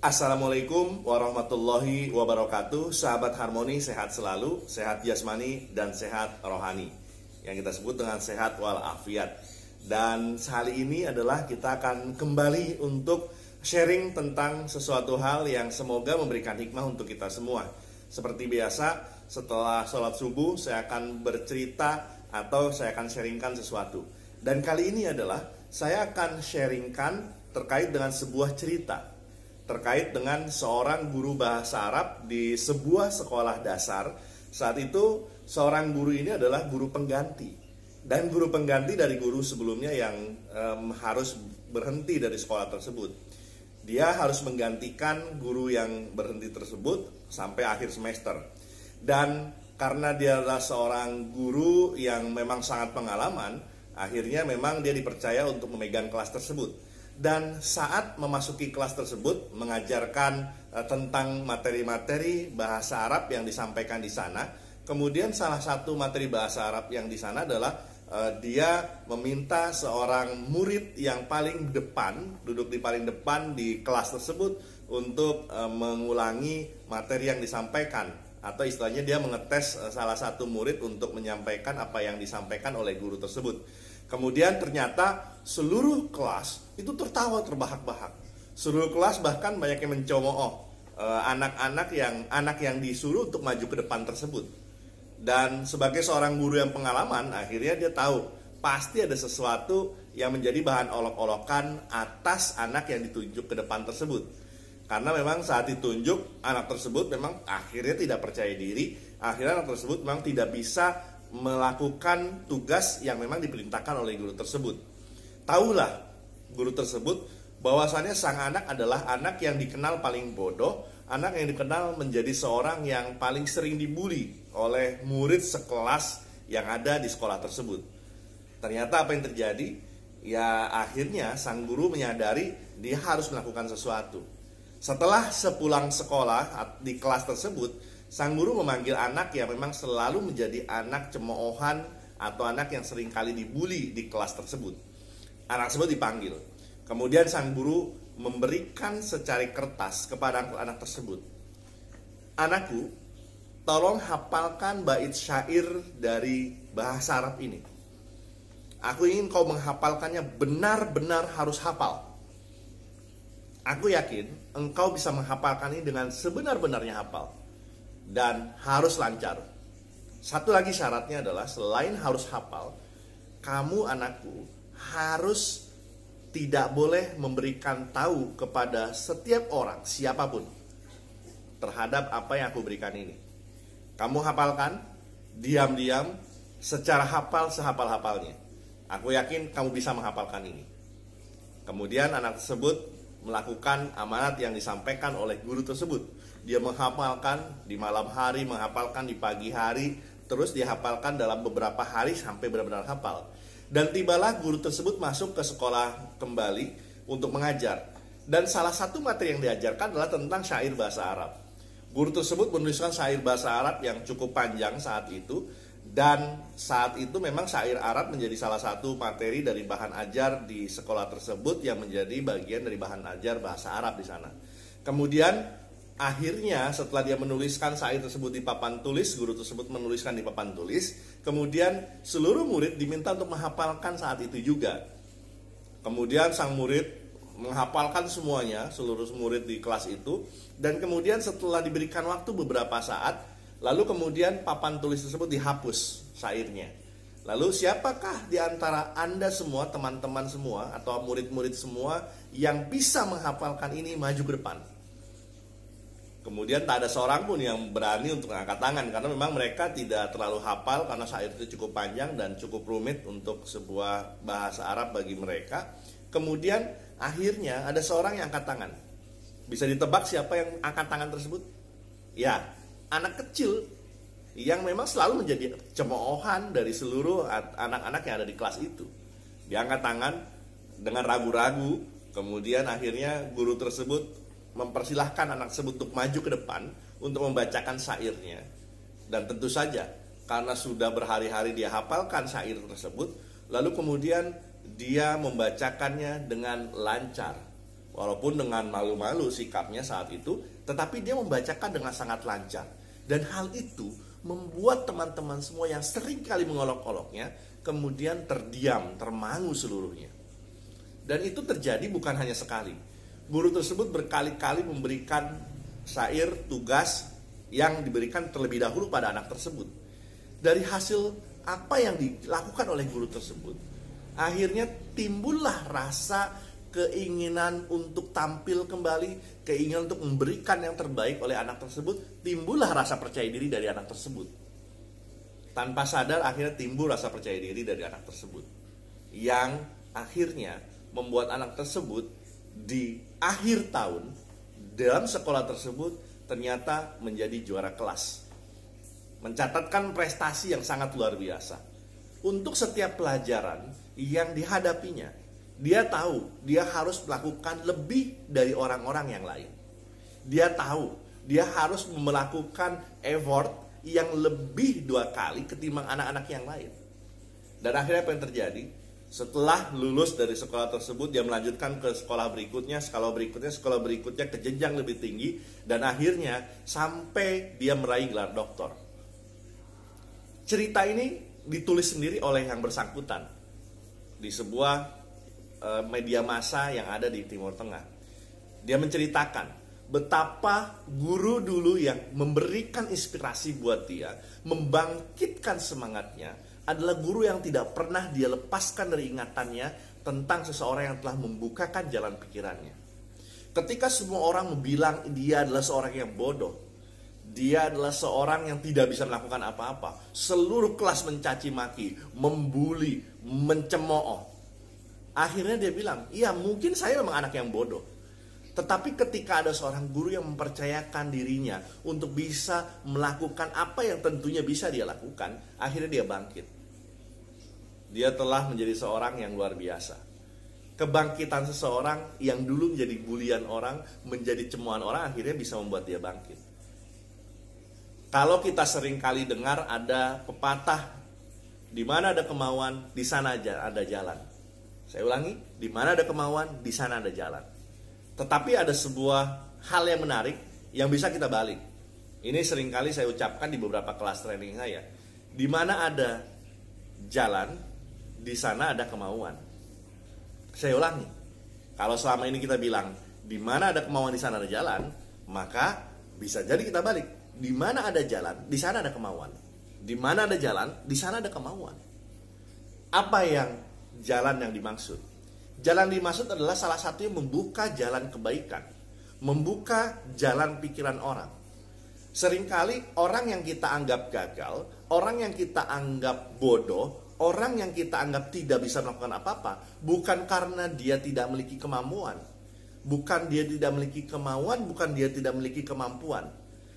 Assalamualaikum warahmatullahi wabarakatuh. Sahabat Harmoni, sehat selalu, sehat jasmani dan sehat rohani, yang kita sebut dengan sehat walafiat. Dan kali ini adalah kita akan kembali untuk sharing tentang sesuatu hal yang semoga memberikan hikmah untuk kita semua. Seperti biasa, setelah sholat subuh saya akan bercerita atau saya akan sharingkan sesuatu. Dan kali ini adalah saya akan sharingkan terkait dengan sebuah cerita terkait dengan seorang guru bahasa Arab di sebuah sekolah dasar. Saat itu seorang guru ini adalah guru pengganti, dan guru pengganti dari guru sebelumnya yang harus berhenti dari sekolah tersebut. Dia harus menggantikan guru yang berhenti tersebut sampai akhir semester. Dan karena dia adalah seorang guru yang memang sangat pengalaman, akhirnya memang dia dipercaya untuk memegang kelas tersebut. Dan saat memasuki kelas tersebut, mengajarkan tentang materi-materi bahasa Arab yang disampaikan di sana. Kemudian salah satu materi bahasa Arab yang di sana adalah dia meminta seorang murid yang paling depan, duduk di paling depan di kelas tersebut, untuk mengulangi materi yang disampaikan. Atau istilahnya dia mengetes salah satu murid untuk menyampaikan apa yang disampaikan oleh guru tersebut. Kemudian ternyata seluruh kelas itu tertawa terbahak-bahak. Seluruh kelas bahkan banyak yang mencemooh anak yang disuruh untuk maju ke depan tersebut. Dan sebagai seorang guru yang pengalaman, akhirnya dia tahu pasti ada sesuatu yang menjadi bahan olok-olokan atas anak yang ditunjuk ke depan tersebut. Karena memang saat ditunjuk, anak tersebut memang akhirnya tidak percaya diri. Akhirnya anak tersebut memang tidak bisa melakukan tugas yang memang diperintahkan oleh guru tersebut. Tahulah guru tersebut bahwasannya sang anak adalah anak yang dikenal paling bodoh, anak yang dikenal menjadi seorang yang paling sering dibully oleh murid sekelas yang ada di sekolah tersebut. Ternyata apa yang terjadi? Ya akhirnya sang guru menyadari dia harus melakukan sesuatu. Setelah sepulang sekolah di kelas tersebut, sang guru memanggil anak yang memang selalu menjadi anak cemoohan atau anak yang sering kali dibully di kelas tersebut. Anak tersebut dipanggil. Kemudian sang guru memberikan secari kertas kepada anak tersebut. Anakku, tolong hafalkan bait syair dari bahasa Arab ini. Aku ingin kau menghafalkannya, benar-benar harus hafal. Aku yakin engkau bisa menghafalkan ini dengan sebenar-benarnya hafal. Dan harus lancar. Satu lagi syaratnya adalah selain harus hafal, kamu anakku harus tidak boleh memberikan tahu kepada setiap orang, siapapun, terhadap apa yang aku berikan ini. Kamu hafalkan diam-diam secara hafal sehafal-hafalnya. Aku yakin kamu bisa menghafalkan ini. Kemudian anak tersebut melakukan amanat yang disampaikan oleh guru tersebut. Dia menghafalkan di malam hari, menghafalkan di pagi hari, terus dihafalkan dalam beberapa hari sampai benar-benar hafal. Dan tibalah guru tersebut masuk ke sekolah kembali untuk mengajar. Dan salah satu materi yang diajarkan adalah tentang syair bahasa Arab. Guru tersebut menuliskan syair bahasa Arab yang cukup panjang saat itu. Dan saat itu memang syair Arab menjadi salah satu materi dari bahan ajar di sekolah tersebut yang menjadi bagian dari bahan ajar bahasa Arab di sana. Kemudian akhirnya setelah dia menuliskan syair tersebut di papan tulis, guru tersebut menuliskan di papan tulis, kemudian seluruh murid diminta untuk menghafalkan saat itu juga. Kemudian sang murid menghafalkan semuanya, seluruh murid di kelas itu, dan kemudian setelah diberikan waktu beberapa saat, lalu kemudian papan tulis tersebut dihapus syairnya. Lalu siapakah di antara Anda semua, teman-teman semua, atau murid-murid semua yang bisa menghafalkan ini, maju ke depan? Kemudian tak ada seorang pun yang berani untuk mengangkat tangan, karena memang mereka tidak terlalu hafal, karena syair itu cukup panjang dan cukup rumit untuk sebuah bahasa Arab bagi mereka. Kemudian akhirnya ada seorang yang angkat tangan. Bisa ditebak siapa yang angkat tangan tersebut? Ya, anak kecil yang memang selalu menjadi cemoohan dari seluruh anak-anak yang ada di kelas itu. Dia angkat tangan dengan ragu-ragu. Kemudian akhirnya guru tersebut mempersilahkan anak tersebut untuk maju ke depan untuk membacakan syairnya. Dan tentu saja karena sudah berhari-hari dia hafalkan syair tersebut, lalu kemudian dia membacakannya dengan lancar. Walaupun dengan malu-malu sikapnya saat itu, tetapi dia membacakan dengan sangat lancar. Dan hal itu membuat teman-teman semua yang sering kali mengolok-oloknya kemudian terdiam, termangu seluruhnya. Dan itu terjadi bukan hanya sekali. Guru tersebut berkali-kali memberikan syair tugas yang diberikan terlebih dahulu pada anak tersebut. Dari hasil apa yang dilakukan oleh guru tersebut, akhirnya timbullah rasa keinginan untuk tampil kembali, keinginan untuk memberikan yang terbaik oleh anak tersebut, timbullah rasa percaya diri dari anak tersebut. Tanpa sadar akhirnya timbul rasa percaya diri dari anak tersebut, yang akhirnya membuat anak tersebut di akhir tahun dalam sekolah tersebut ternyata menjadi juara kelas, mencatatkan prestasi yang sangat luar biasa. Untuk setiap pelajaran yang dihadapinya, dia tahu dia harus melakukan lebih dari orang-orang yang lain. Dia tahu dia harus melakukan effort yang lebih 2 kali ketimbang anak-anak yang lain. Dan akhirnya apa yang terjadi? Setelah lulus dari sekolah tersebut, dia melanjutkan ke sekolah berikutnya, sekolah berikutnya ke jenjang lebih tinggi, dan akhirnya sampai dia meraih gelar doktor. Cerita ini ditulis sendiri oleh yang bersangkutan di sebuah media massa yang ada di Timur Tengah. Dia menceritakan betapa guru dulu yang memberikan inspirasi buat dia, membangkitkan semangatnya, adalah guru yang tidak pernah dia lepaskan dari ingatannya tentang seseorang yang telah membukakan jalan pikirannya. Ketika semua orang bilang dia adalah seorang yang bodoh, dia adalah seorang yang tidak bisa melakukan apa-apa, seluruh kelas mencaci maki, membuli, mencemooh, akhirnya dia bilang, iya mungkin saya memang anak yang bodoh. Tetapi ketika ada seorang guru yang mempercayakan dirinya untuk bisa melakukan apa yang tentunya bisa dia lakukan, akhirnya dia bangkit. Dia telah menjadi seorang yang luar biasa. Kebangkitan seseorang yang dulu menjadi bulian orang, menjadi cemoohan orang, akhirnya bisa membuat dia bangkit. Kalau kita sering kali dengar ada pepatah, di mana ada kemauan, di sana ada jalan. Saya ulangi, di mana ada kemauan, di sana ada jalan. Tetapi ada sebuah hal yang menarik yang bisa kita balik. Ini seringkali saya ucapkan di beberapa kelas training saya. Di mana ada jalan, di sana ada kemauan. Saya ulangi, kalau selama ini kita bilang di mana ada kemauan, di sana ada jalan, maka bisa jadi kita balik. Di mana ada jalan, di sana ada kemauan. Di mana ada jalan, di sana ada kemauan. Apa yang jalan yang dimaksud? Jalan dimaksud adalah salah satu yang membuka jalan kebaikan, membuka jalan pikiran orang. Seringkali orang yang kita anggap gagal, orang yang kita anggap bodoh, orang yang kita anggap tidak bisa melakukan apa-apa, bukan karena dia tidak memiliki kemampuan, bukan dia tidak memiliki kemauan, bukan dia tidak memiliki kemampuan,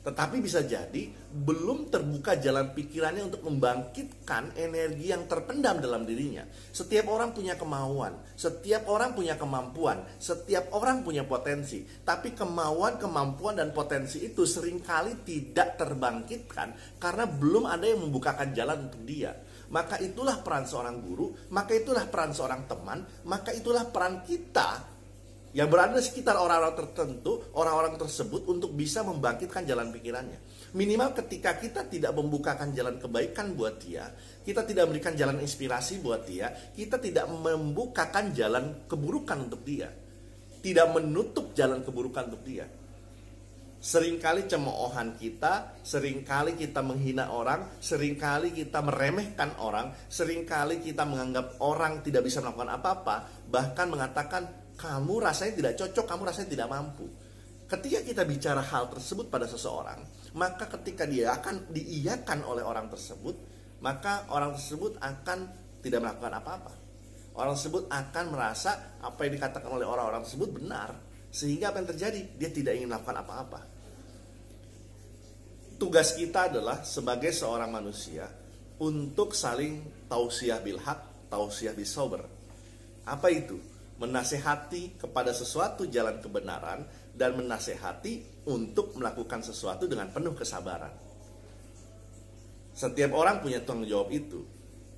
tetapi bisa jadi belum terbuka jalan pikirannya untuk membangkitkan energi yang terpendam dalam dirinya. Setiap orang punya kemauan, setiap orang punya kemampuan, setiap orang punya potensi. Tapi kemauan, kemampuan, dan potensi itu seringkali tidak terbangkitkan karena belum ada yang membukakan jalan untuk dia. Maka itulah peran seorang guru, maka itulah peran seorang teman, maka itulah peran kita yang berada di sekitar orang-orang tertentu, orang-orang tersebut untuk bisa membangkitkan jalan pikirannya. Minimal ketika kita tidak membukakan jalan kebaikan buat dia, kita tidak memberikan jalan inspirasi buat dia, kita tidak membukakan jalan keburukan untuk dia, tidak menutup jalan keburukan untuk dia. Seringkali cemoohan kita, seringkali kita menghina orang, seringkali kita meremehkan orang, seringkali kita menganggap orang tidak bisa melakukan apa-apa, bahkan mengatakan kamu rasanya tidak cocok, kamu rasanya tidak mampu. Ketika kita bicara hal tersebut pada seseorang, maka ketika dia akan diiyakan oleh orang tersebut, maka orang tersebut akan tidak melakukan apa-apa. Orang tersebut akan merasa apa yang dikatakan oleh orang-orang tersebut benar, sehingga apa yang terjadi? Dia tidak ingin melakukan apa-apa. Tugas kita adalah sebagai seorang manusia untuk saling tausiah bil haq, tausiah bis sabr. Apa itu? Menasehati kepada sesuatu jalan kebenaran dan menasehati untuk melakukan sesuatu dengan penuh kesabaran. Setiap orang punya tanggung jawab itu.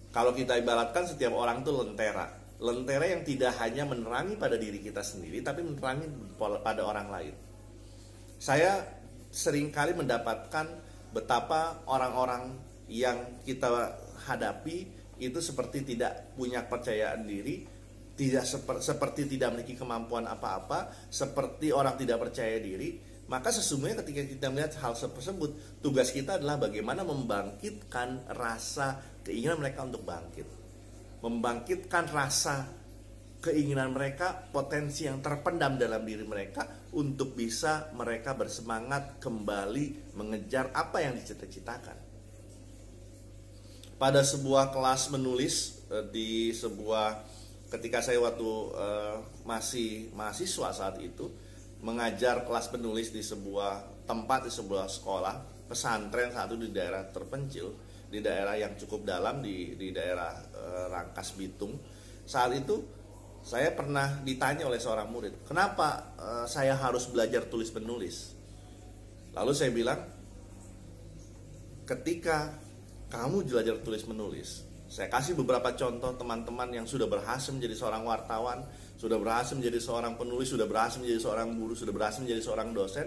Kalau kita ibaratkan setiap orang itu lentera. lentera yang tidak hanya menerangi pada diri kita sendiri, tapi menerangi pada orang lain. Saya seringkali mendapatkan betapa orang-orang yang kita hadapi itu seperti tidak punya kepercayaan diri, seperti tidak memiliki kemampuan apa-apa, seperti orang tidak percaya diri. Maka sesungguhnya ketika kita melihat hal tersebut, tugas kita adalah bagaimana membangkitkan rasa keinginan mereka untuk bangkit, membangkitkan rasa keinginan mereka, potensi yang terpendam dalam diri mereka untuk bisa mereka bersemangat kembali mengejar apa yang dicita-citakan. Pada sebuah kelas menulis ketika saya waktu masih mahasiswa saat itu mengajar kelas penulis di sebuah tempat, di sebuah sekolah pesantren satu di daerah terpencil, di daerah yang cukup dalam di daerah Rangkas Bitung. Saat itu saya pernah ditanya oleh seorang murid, kenapa saya harus belajar tulis menulis? Lalu saya bilang, ketika kamu belajar tulis menulis, saya kasih beberapa contoh teman-teman yang sudah berhasil menjadi seorang wartawan, sudah berhasil menjadi seorang penulis, sudah berhasil menjadi seorang guru, sudah berhasil menjadi seorang dosen.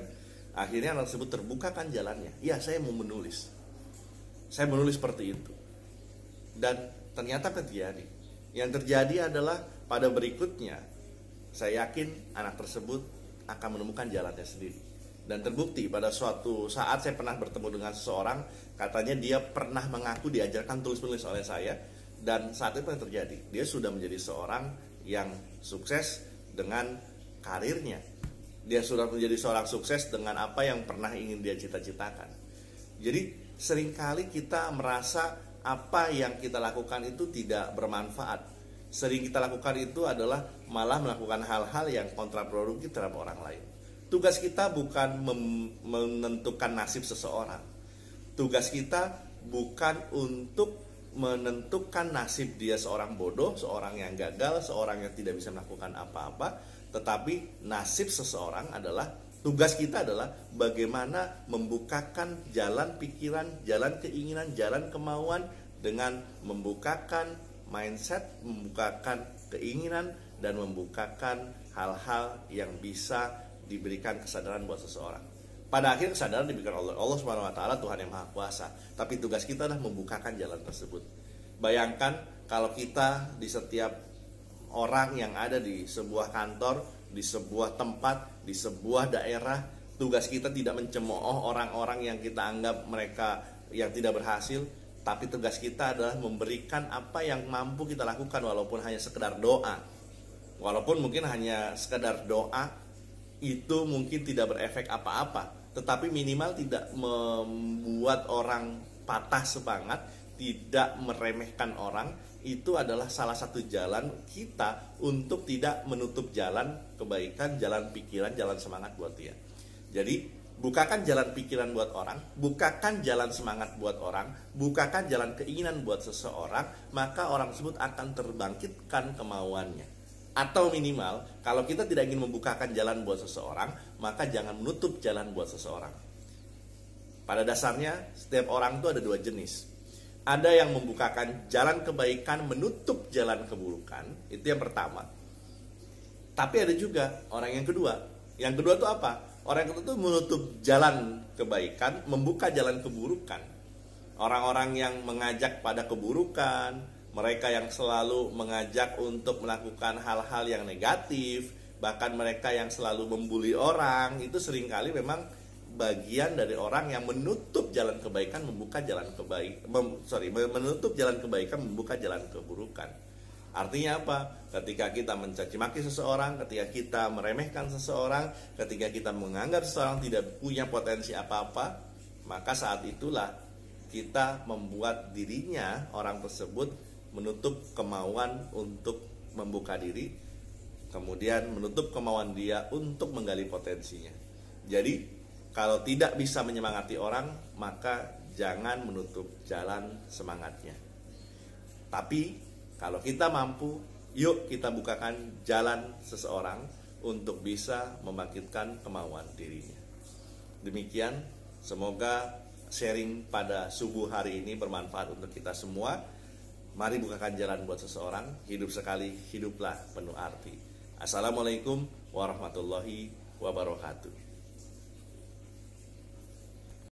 Akhirnya anak tersebut terbukakan jalannya. Ya, saya mau menulis. Saya menulis seperti itu. Dan ternyata terjadi. Yang terjadi adalah pada berikutnya, saya yakin anak tersebut akan menemukan jalannya sendiri. Dan terbukti pada suatu saat saya pernah bertemu dengan seseorang, katanya dia pernah mengaku diajarkan tulis-menulis oleh saya, dan saat itu yang terjadi, dia sudah menjadi seorang yang sukses dengan karirnya. Dia sudah menjadi seorang sukses dengan apa yang pernah ingin dia cita-citakan. Jadi seringkali kita merasa apa yang kita lakukan itu tidak bermanfaat. Sering kita lakukan itu adalah malah melakukan hal-hal yang kontraproduktif terhadap orang lain. Tugas kita bukan menentukan nasib seseorang. Tugas kita bukan untuk menentukan nasib dia seorang bodoh, seorang yang gagal, seorang yang tidak bisa melakukan apa-apa. Tetapi nasib seseorang adalah, tugas kita adalah bagaimana membukakan jalan pikiran, jalan keinginan, jalan kemauan dengan membukakan mindset, membukakan keinginan, dan membukakan hal-hal yang bisa diberikan kesadaran buat seseorang. Pada akhir kesadaran diberikan oleh Allah Subhanahu wa taala, Tuhan yang Maha Kuasa. Tapi tugas kita adalah membukakan jalan tersebut. Bayangkan kalau kita di setiap orang yang ada di sebuah kantor, di sebuah tempat, di sebuah daerah, tugas kita tidak mencemooh orang-orang yang kita anggap mereka yang tidak berhasil, tapi tugas kita adalah memberikan apa yang mampu kita lakukan, walaupun hanya sekedar doa. Walaupun mungkin hanya sekedar doa, itu mungkin tidak berefek apa-apa, tetapi minimal tidak membuat orang patah semangat, tidak meremehkan orang. Itu adalah salah satu jalan kita untuk tidak menutup jalan kebaikan, jalan pikiran, jalan semangat buat dia. Jadi bukakan jalan pikiran buat orang, bukakan jalan semangat buat orang, bukakan jalan keinginan buat seseorang, maka orang tersebut akan terbangkitkan kemauannya. Atau minimal, kalau kita tidak ingin membukakan jalan buat seseorang, maka jangan menutup jalan buat seseorang. Pada dasarnya, setiap orang itu ada dua jenis. Ada yang membukakan jalan kebaikan, menutup jalan keburukan. Itu yang pertama. Tapi ada juga orang yang kedua. Yang kedua itu apa? Orang yang kedua itu menutup jalan kebaikan, membuka jalan keburukan. Orang-orang yang mengajak pada keburukan, mereka yang selalu mengajak untuk melakukan hal-hal yang negatif, bahkan mereka yang selalu membuli orang, itu seringkali memang bagian dari orang yang menutup jalan kebaikan, membuka jalan menutup jalan kebaikan, membuka jalan keburukan. Artinya apa? Ketika kita mencaci maki seseorang, ketika kita meremehkan seseorang, ketika kita menganggap seseorang tidak punya potensi apa-apa, maka saat itulah kita membuat dirinya, orang tersebut, menutup kemauan untuk membuka diri, kemudian menutup kemauan dia untuk menggali potensinya. Jadi kalau tidak bisa menyemangati orang, maka jangan menutup jalan semangatnya. Tapi kalau kita mampu, yuk kita bukakan jalan seseorang untuk bisa membangkitkan kemauan dirinya. Demikian, semoga sharing pada subuh hari ini bermanfaat untuk kita semua. Mari bukakan jalan buat seseorang, hidup sekali, hiduplah penuh arti. Assalamualaikum warahmatullahi wabarakatuh.